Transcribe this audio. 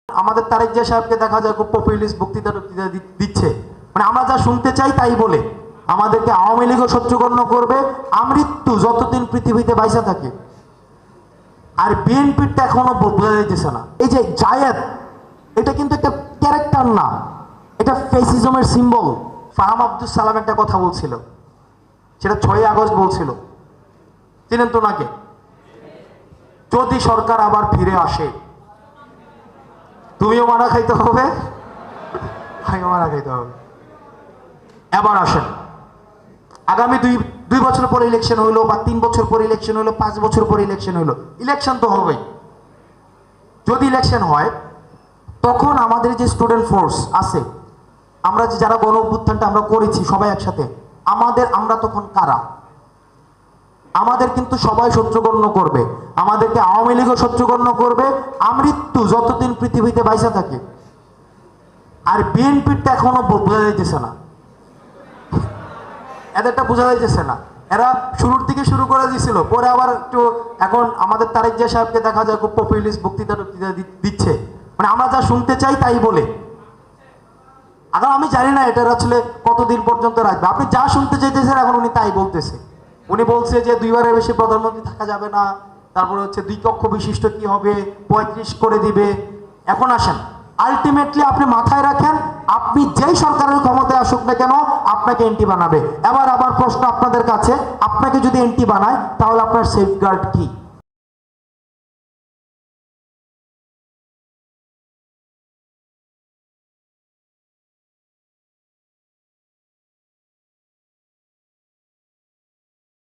আমাদের তারেক জিয়া সাহেবকে দেখা যায় খুব পপুলিস্ট বক্তৃতা দিচ্ছে, মানে আমরা যা শুনতে চাই তাই বলে আমাদেরকে আওয়ামী লীগও শত্রুগণ্য করবে আমৃত্যু যতদিন পৃথিবীতে বাইসা থাকে। আর বিএনপিটা এখনো বোঝা যাইতেছে না। এই যে জায়েদ, এটা কিন্তু একটা ক্যারেক্টার না, এটা ফেসিজমের সিম্বল। ফাহাম আব্দুল সালাম একটা কথা বলছিল, সেটা 6ই আগস্ট বলছিল, চিনেন তো নাকি? যদি সরকার আবার ফিরে আসে তুমিও মারা খাইতে হবে, আমিও মারা খাইতে হবে। এবার আসেন, আগামী দুই বছর পরে ইলেকশন হইলো, বা 3 বছর পরে ইলেকশন হইলো, 5 বছর পরে ইলেকশন হইলো, ইলেকশন তো হবেই। যদি ইলেকশন হয় তখন আমাদের যে স্টুডেন্ট ফোর্স আছে, আমরা যে যারা গণ অভ্যুত্থানটা আমরা করেছি সবাই একসাথে, আমরা তখন কারা? আমাদের কিন্তু সবাই শত্রুগণ্য করবে, আমাদেরকে আওয়ামী লীগও শত্রুগণ্য করবে আমৃত্যু যতদিন পৃথিবীতে বাইসা থাকে। আর বিএনপিটা এখনো বোঝা যাইতেছে না, এদেরটা বোঝা যাইতেছে না। এরা শুরুর দিকে শুরু করে দিয়েছিল, পরে আবার একটু এখন আমাদের তারেক জিয়া সাহেবকে দেখা যায় খুব পপুলিস্ট বক্তৃতা দিচ্ছে, মানে আমরা যা শুনতে চাই তাই বলে। এখন আমি জানি না এটা আসলে কতদিন পর্যন্ত রাখবে। আপনি যা শুনতে চাইতেছেন এখন উনি তাই বলতেছে। উনি বলছে যে 2বারের বেশি প্রধানমন্ত্রী থাকা যাবে না, তারপরে হচ্ছে 2 কক্ষ বিশিষ্ট কি হবে, 35 করে দিবে। এখন আসেন, আলটিমেটলি আপনি মাথায় রাখেন, আপনি যেই সরকারের ক্ষমতায় আসুক না কেন আপনাকে এন্টি বানাবে। আবার প্রশ্ন আপনাদের কাছে, আপনাকে যদি এন্টি বানায় তাহলে আপনার সেফগার্ড কি?